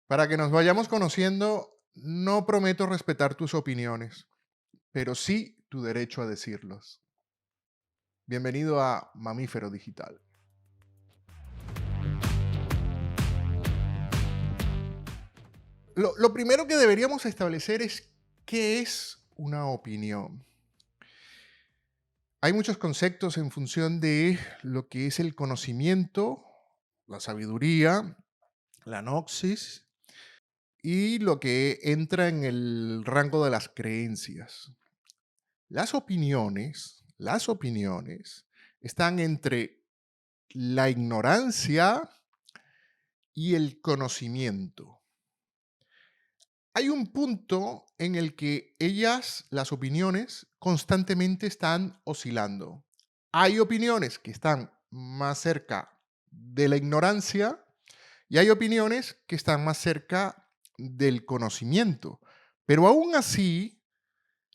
Para que nos vayamos conociendo, no prometo respetar tus opiniones, pero sí tu derecho a decirlos. Bienvenido a Mamífero Digital. Lo primero que deberíamos establecer es qué es una opinión. Hay muchos conceptos en función de lo que es el conocimiento, la sabiduría, la noxis y lo que entra en el rango de las creencias. Las opiniones están entre la ignorancia y el conocimiento. Hay un punto en el que las opiniones, constantemente están oscilando. Hay opiniones que están más cerca de la ignorancia y hay opiniones que están más cerca del conocimiento. Pero aún así,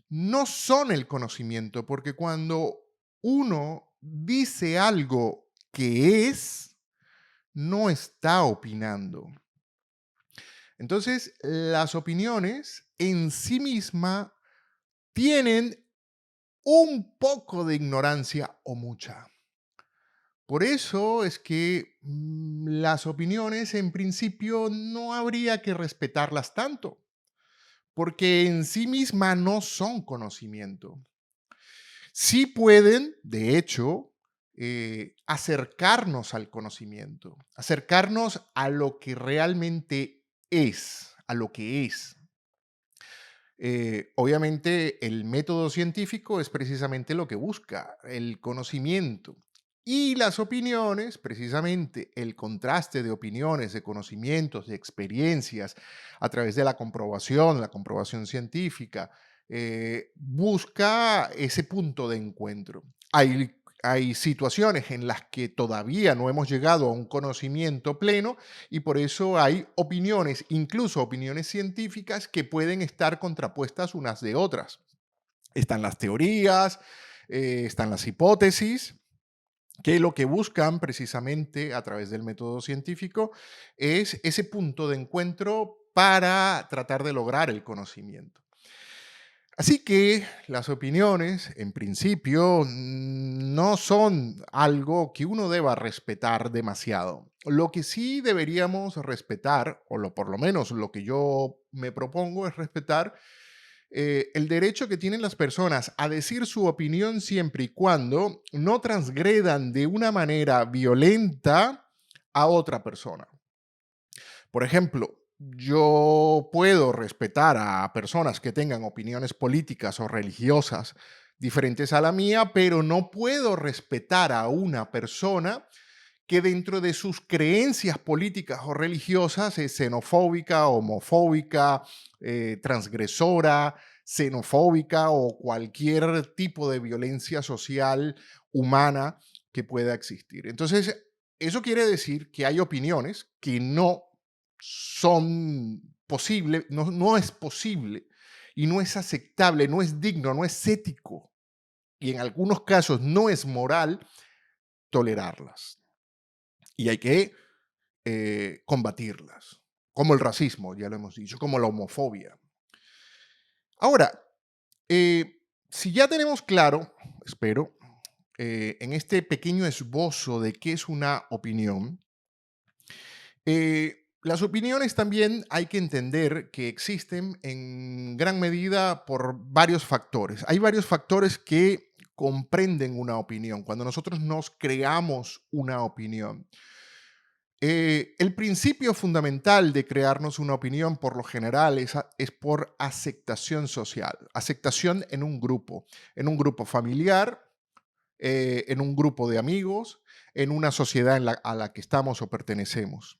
no son el conocimiento, porque cuando uno dice algo que es, no está opinando. Entonces, las opiniones en sí misma tienen un poco de ignorancia o mucha. Por eso es que las opiniones en principio no habría que respetarlas tanto, porque en sí misma no son conocimiento. Sí pueden, de hecho, acercarnos al conocimiento, acercarnos a lo que realmente es, a lo que es. Obviamente, el método científico es precisamente lo que busca, el conocimiento. Y las opiniones, precisamente el contraste de opiniones, de conocimientos, de experiencias, a través de la comprobación científica, busca ese punto de encuentro. Hay situaciones en las que todavía no hemos llegado a un conocimiento pleno y por eso hay opiniones, incluso opiniones científicas, que pueden estar contrapuestas unas de otras. Están las teorías, están las hipótesis, que lo que buscan precisamente a través del método científico es ese punto de encuentro para tratar de lograr el conocimiento. Así que las opiniones, en principio, no son algo que uno deba respetar demasiado. Lo que sí deberíamos respetar, por lo menos lo que yo me propongo es respetar el derecho que tienen las personas a decir su opinión siempre y cuando no transgredan de una manera violenta a otra persona. Por ejemplo, yo puedo respetar a personas que tengan opiniones políticas o religiosas diferentes a la mía, pero no puedo respetar a una persona que dentro de sus creencias políticas o religiosas es xenofóbica, homofóbica, transgresora, xenofóbica o cualquier tipo de violencia social humana que pueda existir. Entonces, eso quiere decir que hay opiniones que no son posibles, no es posible y no es aceptable, no es digno, no es ético y en algunos casos no es moral tolerarlas. Y hay que combatirlas, como el racismo, ya lo hemos dicho, como la homofobia. Ahora, si ya tenemos claro, espero, en este pequeño esbozo de qué es una opinión, las opiniones también hay que entender que existen en gran medida por varios factores. Hay varios factores que comprenden una opinión, cuando nosotros nos creamos una opinión. El principio fundamental de crearnos una opinión, por lo general, es por aceptación social, aceptación en un grupo familiar, en un grupo de amigos, en una sociedad a la que estamos o pertenecemos.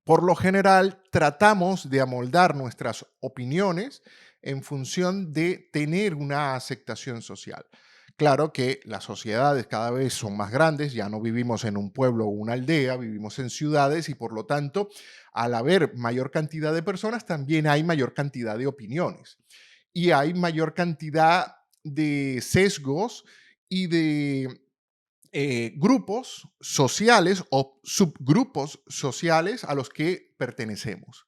Por lo general, tratamos de amoldar nuestras opiniones en función de tener una aceptación social. Claro que las sociedades cada vez son más grandes, ya no vivimos en un pueblo o una aldea, vivimos en ciudades y por lo tanto, al haber mayor cantidad de personas, también hay mayor cantidad de opiniones y hay mayor cantidad de sesgos y de grupos sociales o subgrupos sociales a los que pertenecemos.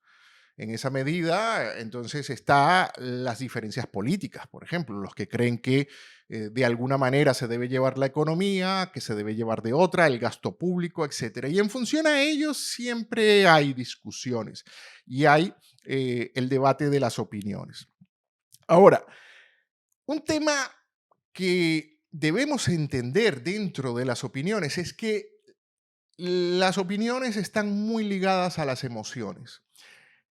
En esa medida, entonces, está las diferencias políticas, por ejemplo, los que creen que de alguna manera se debe llevar la economía, que se debe llevar de otra, el gasto público, etcétera. Y en función a ellos siempre hay discusiones y hay el debate de las opiniones. Ahora, un tema que debemos entender dentro de las opiniones es que las opiniones están muy ligadas a las emociones.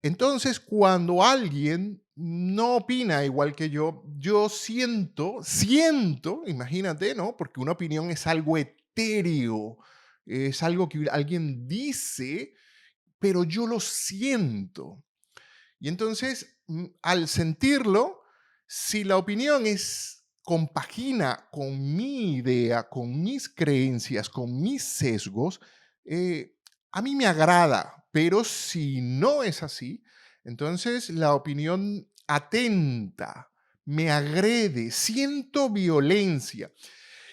Entonces, cuando alguien no opina igual que yo siento, imagínate, ¿no? Porque una opinión es algo etéreo, es algo que alguien dice, pero yo lo siento. Y entonces, al sentirlo, si la opinión compagina con mi idea, con mis creencias, con mis sesgos, eh, a mí me agrada, pero si no es así, entonces la opinión atenta, me agrede, siento violencia.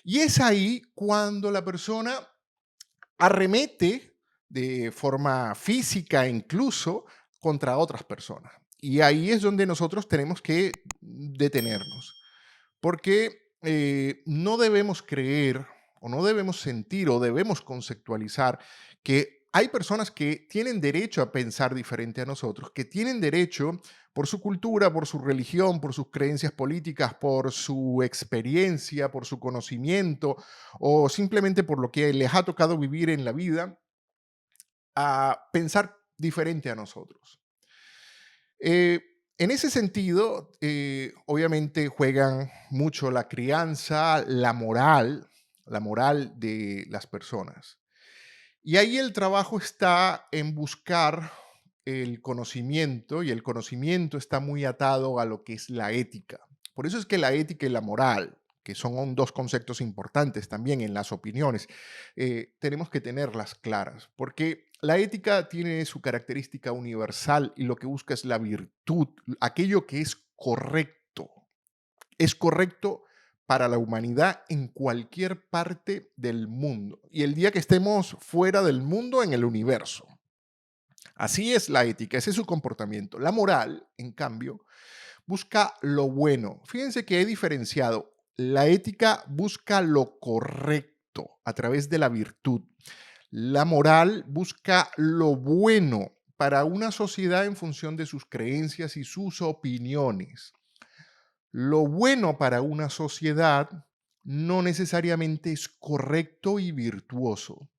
Y es ahí cuando la persona arremete de forma física incluso contra otras personas. Y ahí es donde nosotros tenemos que detenernos, porque no debemos creer o no debemos sentir o debemos conceptualizar que hay personas que tienen derecho a pensar diferente a nosotros, que tienen derecho por su cultura, por su religión, por sus creencias políticas, por su experiencia, por su conocimiento o simplemente por lo que les ha tocado vivir en la vida, a pensar diferente a nosotros. Eh, en ese sentido, obviamente juegan mucho la crianza, la moral de las personas. Y ahí el trabajo está en buscar el conocimiento y el conocimiento está muy atado a lo que es la ética. Por eso es que la ética y la moral, que son dos conceptos importantes también en las opiniones, tenemos que tenerlas claras, porque la ética tiene su característica universal y lo que busca es la virtud, aquello que es correcto para la humanidad en cualquier parte del mundo. Y el día que estemos fuera del mundo, en el universo. Así es la ética, ese es su comportamiento. La moral, en cambio, busca lo bueno. Fíjense que he diferenciado. La ética busca lo correcto a través de la virtud. La moral busca lo bueno para una sociedad en función de sus creencias y sus opiniones. Lo bueno para una sociedad no necesariamente es correcto y virtuoso.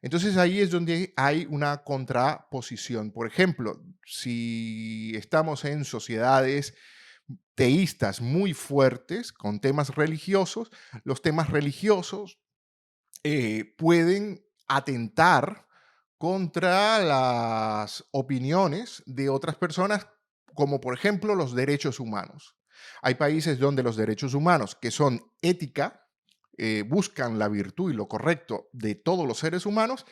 Entonces ahí es donde hay una contraposición. Por ejemplo, si estamos en sociedades teístas muy fuertes con temas religiosos, los temas religiosos pueden atentar contra las opiniones de otras personas, como por ejemplo los derechos humanos. Hay países donde los derechos humanos, que son ética, buscan la virtud y lo correcto de todos los seres humanos.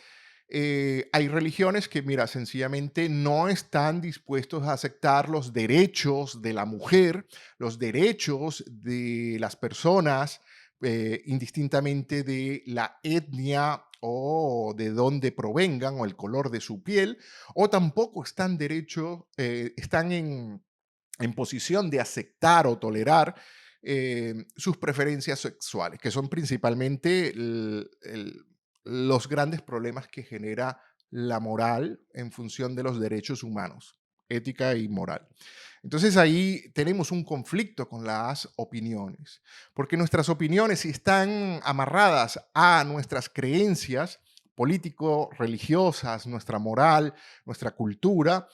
Hay religiones que, mira, sencillamente no están dispuestos a aceptar los derechos de la mujer, los derechos de las personas, indistintamente de la etnia o de dónde provengan o el color de su piel, o tampoco están en posición de aceptar o tolerar sus preferencias sexuales, que son principalmente los grandes problemas que genera la moral en función de los derechos humanos, ética y moral. Entonces ahí tenemos un conflicto con las opiniones, porque nuestras opiniones, si están amarradas a nuestras creencias político-religiosas, nuestra moral, nuestra cultura,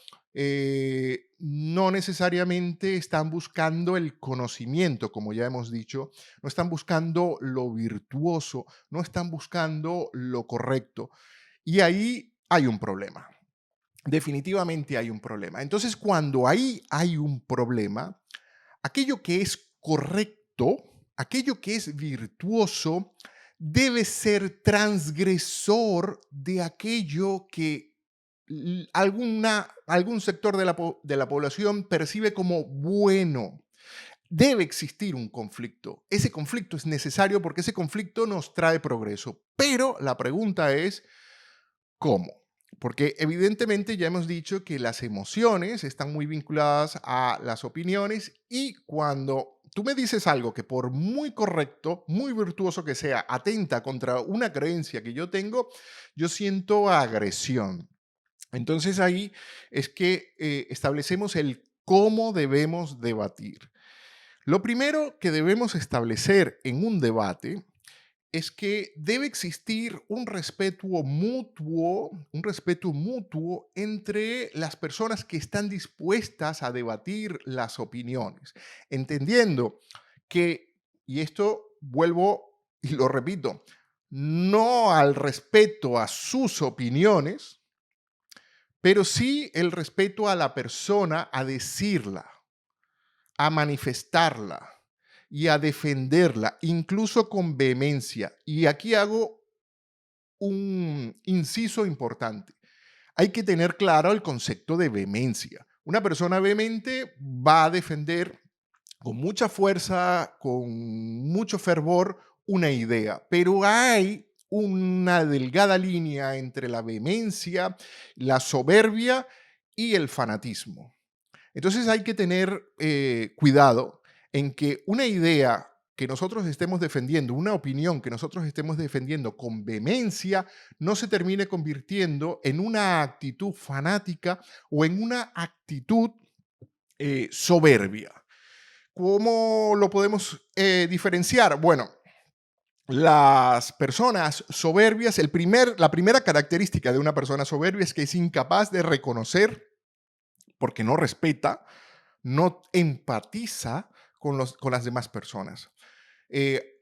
no necesariamente están buscando el conocimiento, como ya hemos dicho, no están buscando lo virtuoso, no están buscando lo correcto. Y ahí hay un problema. Definitivamente hay un problema. Entonces, cuando ahí hay un problema, aquello que es correcto, aquello que es virtuoso, debe ser transgresor de aquello que algún sector de la población percibe como bueno. Debe existir un conflicto. Ese conflicto es necesario porque ese conflicto nos trae progreso. Pero la pregunta es, ¿cómo? Porque evidentemente ya hemos dicho que las emociones están muy vinculadas a las opiniones y cuando tú me dices algo que por muy correcto, muy virtuoso que sea, atenta contra una creencia que yo tengo, yo siento agresión. Entonces ahí es que establecemos el cómo debemos debatir. Lo primero que debemos establecer en un debate es que debe existir un respeto mutuo entre las personas que están dispuestas a debatir las opiniones, entendiendo que, y esto vuelvo y lo repito, no al respeto a sus opiniones, pero sí el respeto a la persona a decirla, a manifestarla y a defenderla, incluso con vehemencia. Y aquí hago un inciso importante. Hay que tener claro el concepto de vehemencia. Una persona vehemente va a defender con mucha fuerza, con mucho fervor, una idea, pero hay una delgada línea entre la vehemencia, la soberbia y el fanatismo. Entonces hay que tener cuidado en que una idea que nosotros estemos defendiendo, una opinión que nosotros estemos defendiendo con vehemencia, no se termine convirtiendo en una actitud fanática o en una actitud soberbia. ¿Cómo lo podemos diferenciar? Bueno, las personas soberbias, la primera característica de una persona soberbia es que es incapaz de reconocer, porque no respeta, no empatiza con las demás personas.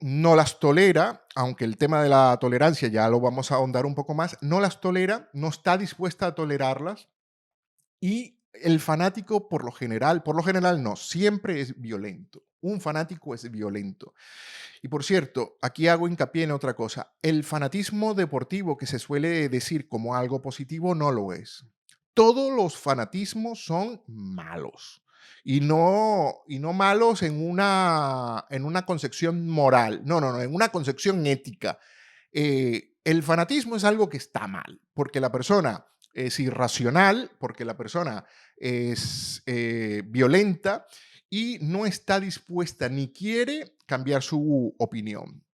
No las tolera, aunque el tema de la tolerancia ya lo vamos a ahondar un poco más, no las tolera, no está dispuesta a tolerarlas y el fanático por lo general no, siempre es violento. Un fanático es violento. Y por cierto, aquí hago hincapié en otra cosa. El fanatismo deportivo que se suele decir como algo positivo no lo es. Todos los fanatismos son malos y no malos en una concepción moral, no, no, no, en una concepción ética. El fanatismo es algo que está mal, porque la persona es irracional, porque la persona es violenta y no está dispuesta ni quiere cambiar su opinión.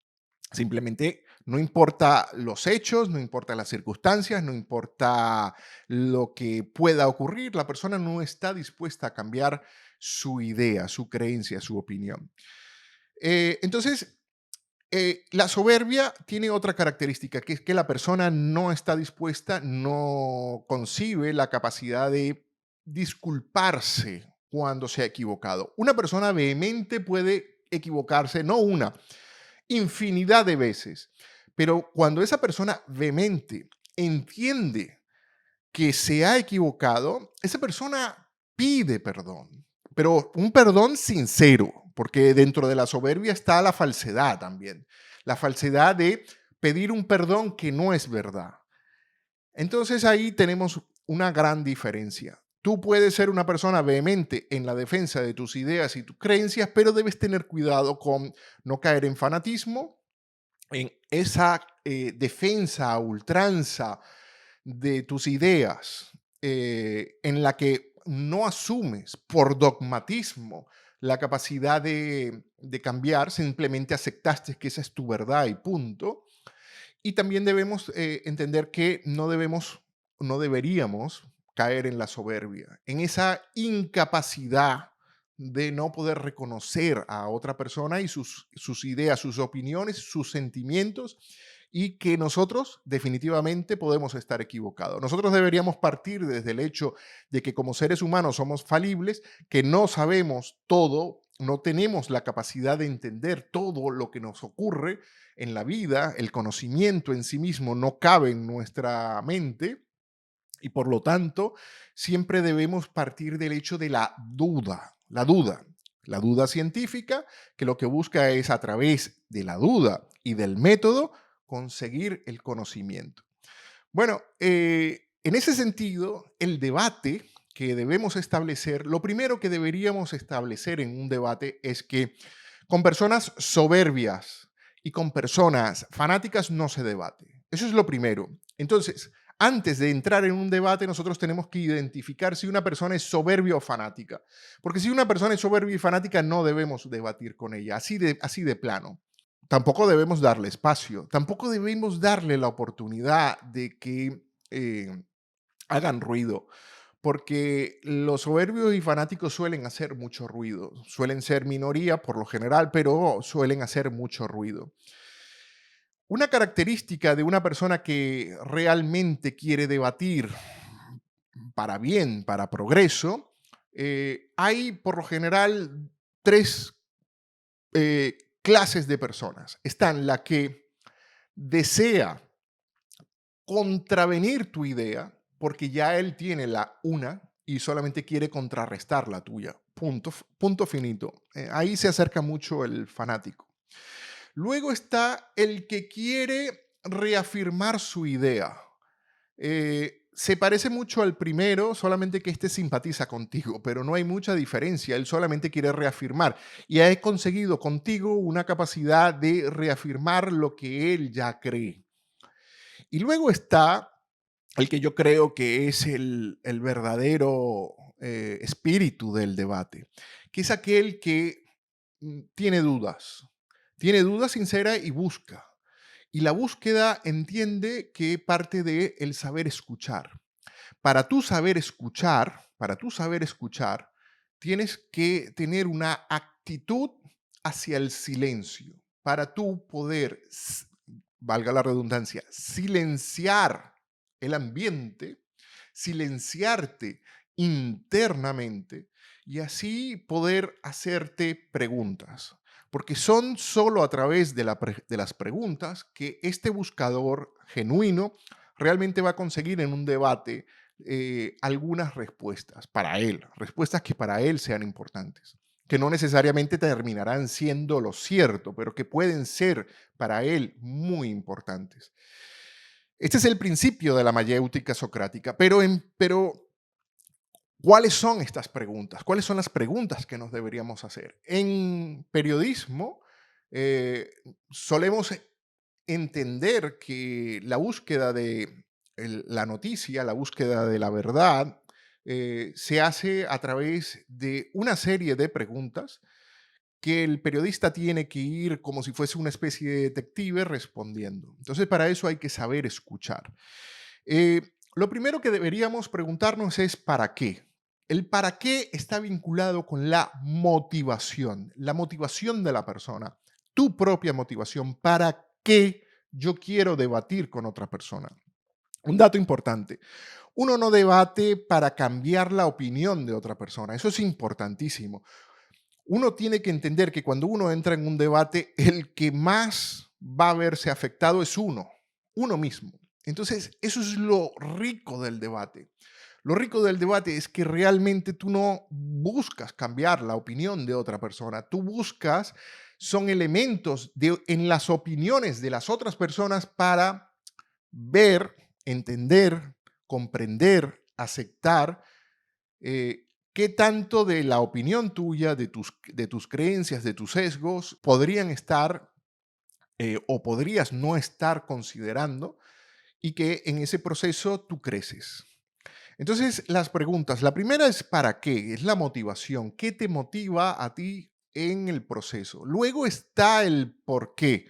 Simplemente no importa los hechos, no importa las circunstancias, no importa lo que pueda ocurrir, la persona no está dispuesta a cambiar su idea, su creencia, su opinión. Entonces, la soberbia tiene otra característica, que es que la persona no está dispuesta, no concibe la capacidad de disculparse cuando se ha equivocado. Una persona vehemente puede equivocarse, no una, infinidad de veces, pero cuando esa persona vehemente entiende que se ha equivocado, esa persona pide perdón, pero un perdón sincero, porque dentro de la soberbia está la falsedad también, la falsedad de pedir un perdón que no es verdad. Entonces ahí tenemos una gran diferencia. Tú puedes ser una persona vehemente en la defensa de tus ideas y tus creencias, pero debes tener cuidado con no caer en fanatismo, en esa defensa a ultranza de tus ideas, en la que no asumes por dogmatismo la capacidad de cambiar, simplemente aceptaste que esa es tu verdad y punto. Y también debemos entender que no deberíamos caer en la soberbia, en esa incapacidad de no poder reconocer a otra persona y sus ideas, sus opiniones, sus sentimientos, y que nosotros definitivamente podemos estar equivocados. Nosotros deberíamos partir desde el hecho de que como seres humanos somos falibles, que no sabemos todo, no tenemos la capacidad de entender todo lo que nos ocurre en la vida, el conocimiento en sí mismo no cabe en nuestra mente y por lo tanto siempre debemos partir del hecho de la duda científica que lo que busca es a través de la duda y del método conseguir el conocimiento. Bueno, en ese sentido, el debate que debemos establecer, lo primero que deberíamos establecer en un debate es que con personas soberbias y con personas fanáticas no se debate. Eso es lo primero. Entonces, antes de entrar en un debate, nosotros tenemos que identificar si una persona es soberbia o fanática. Porque si una persona es soberbia y fanática, no debemos debatir con ella, así de plano. Tampoco debemos darle espacio, tampoco debemos darle la oportunidad de que hagan ruido, porque los soberbios y fanáticos suelen hacer mucho ruido, suelen ser minoría por lo general, pero suelen hacer mucho ruido. Una característica de una persona que realmente quiere debatir para bien, para progreso, hay por lo general tres clases de personas. Están la que desea contravenir tu idea porque ya él tiene la una y solamente quiere contrarrestar la tuya. Punto finito. Ahí se acerca mucho el fanático. Luego está el que quiere reafirmar su idea. Se parece mucho al primero, solamente que este simpatiza contigo, pero no hay mucha diferencia. Él solamente quiere reafirmar y ha conseguido contigo una capacidad de reafirmar lo que él ya cree. Y luego está el que yo creo que es el verdadero espíritu del debate, que es aquel que tiene dudas sinceras y busca. Y la búsqueda entiende que parte de el saber escuchar. Para tú saber escuchar, tienes que tener una actitud hacia el silencio. Para tú poder, valga la redundancia, silenciar el ambiente, silenciarte internamente y así poder hacerte preguntas. Porque son solo a través de las preguntas que este buscador genuino realmente va a conseguir en un debate algunas respuestas para él, respuestas que para él sean importantes, que no necesariamente terminarán siendo lo cierto, pero que pueden ser para él muy importantes. Este es el principio de la mayéutica socrática, pero ¿cuáles son estas preguntas? ¿Cuáles son las preguntas que nos deberíamos hacer? En periodismo solemos entender que la búsqueda de la noticia, la búsqueda de la verdad, se hace a través de una serie de preguntas que el periodista tiene que ir como si fuese una especie de detective respondiendo. Entonces, para eso hay que saber escuchar. Lo primero que deberíamos preguntarnos es ¿para qué? El para qué está vinculado con la motivación de la persona, tu propia motivación, ¿para qué yo quiero debatir con otra persona? Un dato importante, uno no debate para cambiar la opinión de otra persona, eso es importantísimo. Uno tiene que entender que cuando uno entra en un debate, el que más va a verse afectado es uno mismo. Entonces, eso es lo rico del debate. Lo rico del debate es que realmente tú no buscas cambiar la opinión de otra persona, tú buscas, son elementos en las opiniones de las otras personas para ver, entender, comprender, aceptar qué tanto de la opinión tuya, de tus creencias, de tus sesgos, podrían estar o podrías no estar considerando y que en ese proceso tú creces. Entonces, las preguntas. La primera es ¿para qué? Es la motivación. ¿Qué te motiva a ti en el proceso? Luego está el por qué.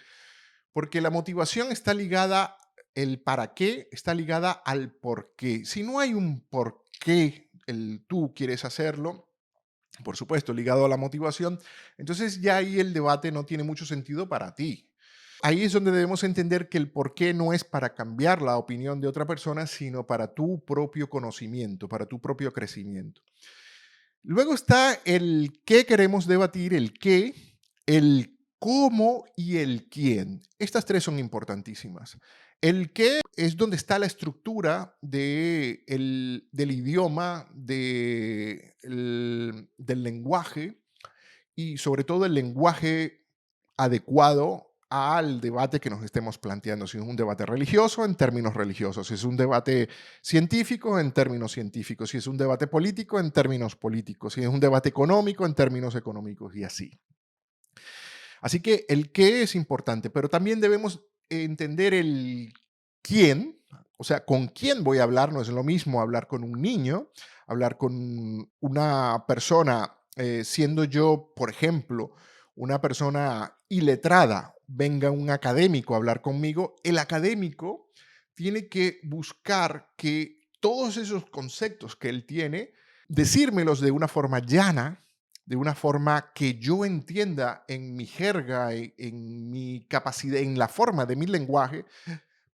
Porque la motivación está ligada, el para qué está ligada al por qué. Si no hay un por qué tú quieres hacerlo, por supuesto, ligado a la motivación, entonces ya ahí el debate no tiene mucho sentido para ti. Ahí es donde debemos entender que el por qué no es para cambiar la opinión de otra persona, sino para tu propio conocimiento, para tu propio crecimiento. Luego está el qué queremos debatir, el qué, el cómo y el quién. Estas tres son importantísimas. El qué es donde está la estructura del idioma, del lenguaje y sobre todo el lenguaje adecuado al debate que nos estemos planteando. Si es un debate religioso, en términos religiosos. Si es un debate científico, en términos científicos. Si es un debate político, en términos políticos. Si es un debate económico, en términos económicos y así. Así que el qué es importante, pero también debemos entender el quién, O sea, ¿con quién voy a hablar? No es lo mismo hablar con un niño, hablar con una persona, siendo yo, por ejemplo, una persona iletrada, venga un académico a hablar conmigo. El académico tiene que buscar que todos esos conceptos que él tiene, decírmelos de una forma llana, de una forma que yo entienda en mi jerga, en mi capacidad, en la forma de mi lenguaje,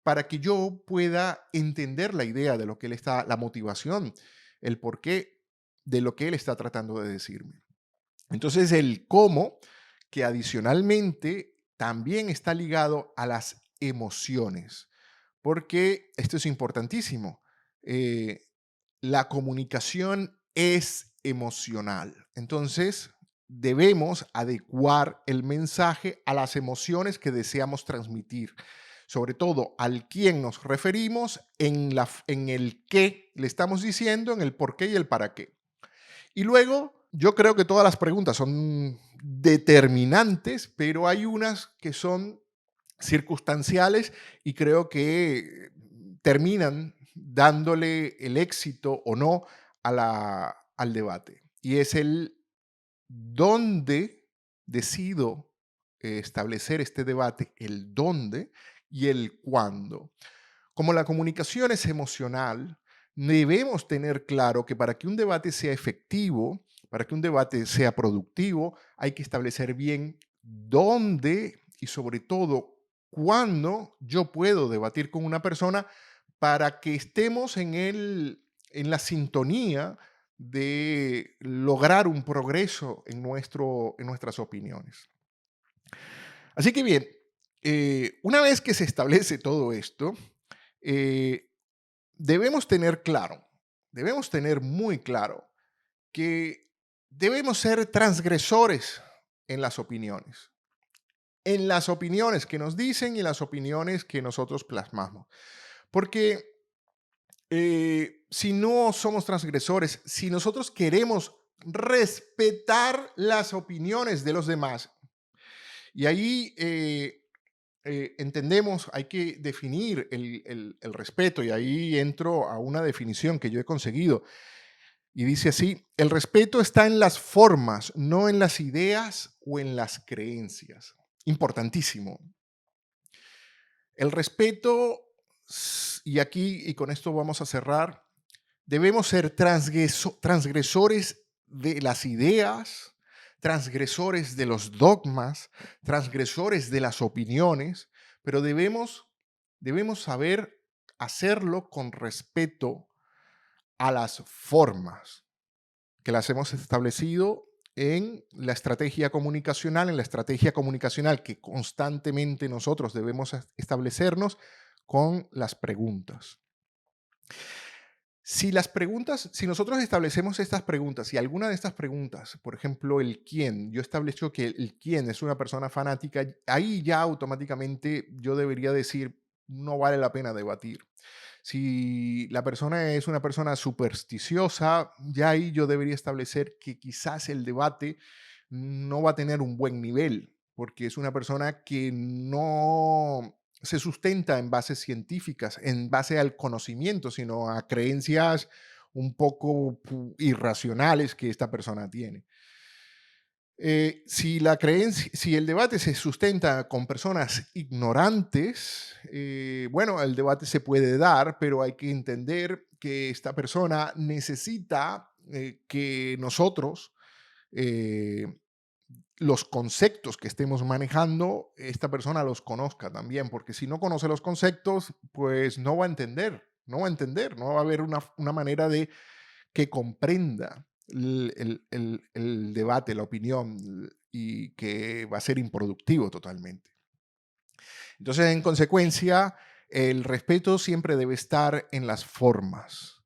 para que yo pueda entender la idea de lo que él está, la motivación, el porqué de lo que él está tratando de decirme. Entonces, el cómo, que adicionalmente también está ligado a las emociones, porque esto es importantísimo. eh, la comunicación es emocional. Entonces, debemos adecuar el mensaje a las emociones que deseamos transmitir, sobre todo al quién nos referimos, en el qué le estamos diciendo, en el por qué y el para qué. Y luego, yo creo que todas las preguntas son determinantes, pero hay unas que son circunstanciales y creo que terminan dándole el éxito o no al debate. Y es el dónde decido establecer este debate, el dónde y el cuándo. Como la comunicación es emocional, debemos tener claro que para que un debate sea efectivo, para que un debate sea productivo, hay que establecer bien dónde y sobre todo cuándo yo puedo debatir con una persona para que estemos en la sintonía de lograr un progreso en nuestras opiniones. Así que bien, una vez que se establece todo esto, eh, debemos tener claro, debemos tener muy claro que debemos ser transgresores en las opiniones que nos dicen y en las opiniones que nosotros plasmamos. Porque si no somos transgresores, si nosotros queremos respetar las opiniones de los demás, y ahí entendemos, hay que definir el respeto, y ahí entro a una definición que yo he conseguido, y dice así: el respeto está en las formas, no en las ideas o en las creencias. Importantísimo. El respeto, y aquí, y con esto vamos a cerrar, debemos ser transgresores de las ideas, transgresores de los dogmas, transgresores de las opiniones, pero debemos saber hacerlo con respeto a las formas que las hemos establecido en la estrategia comunicacional, que constantemente nosotros debemos establecernos con las preguntas. Si nosotros establecemos estas preguntas, y alguna de estas preguntas, por ejemplo, el quién, yo establezco que el quién es una persona fanática, ahí ya automáticamente yo debería decir, no vale la pena debatir. Si la persona es una persona supersticiosa, ya ahí yo debería establecer que quizás el debate no va a tener un buen nivel, porque es una persona que no se sustenta en bases científicas, en base al conocimiento, sino a creencias un poco irracionales que esta persona tiene. Si el debate se sustenta con personas ignorantes, bueno, el debate se puede dar, pero hay que entender que esta persona necesita que nosotros, eh, los conceptos que estemos manejando, esta persona los conozca también, porque si no conoce los conceptos, pues no va a entender, no va a haber una manera de que comprenda el debate, la opinión, y que va a ser improductivo totalmente. Entonces, en consecuencia, el respeto siempre debe estar en las formas,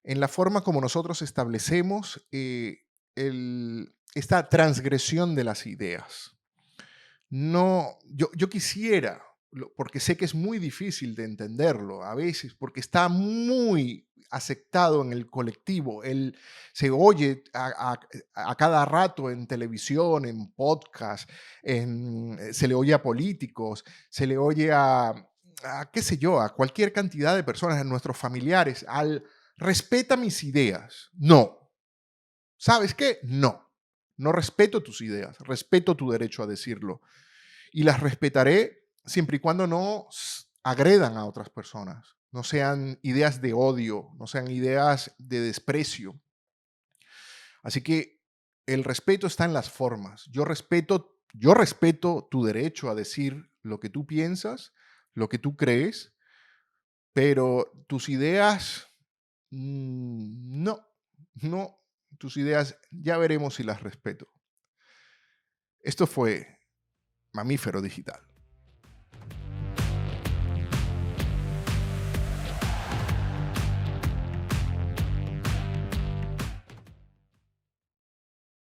en la forma como nosotros establecemos esta transgresión de las ideas. No, yo quisiera, porque sé que es muy difícil de entenderlo a veces, porque está muy aceptado en el colectivo. Se oye a cada rato en televisión, en podcast, se le oye a políticos, se le oye qué sé yo, a cualquier cantidad de personas, a nuestros familiares, al respeta mis ideas. No. ¿Sabes qué? No. No respeto tus ideas, respeto tu derecho a decirlo. Y las respetaré siempre y cuando no agredan a otras personas, no sean ideas de odio, no sean ideas de desprecio. Así que el respeto está en las formas. Yo respeto tu derecho a decir lo que tú piensas, lo que tú crees, pero tus ideas, no, no, tus ideas ya veremos si las respeto. Esto fue Mamífero Digital.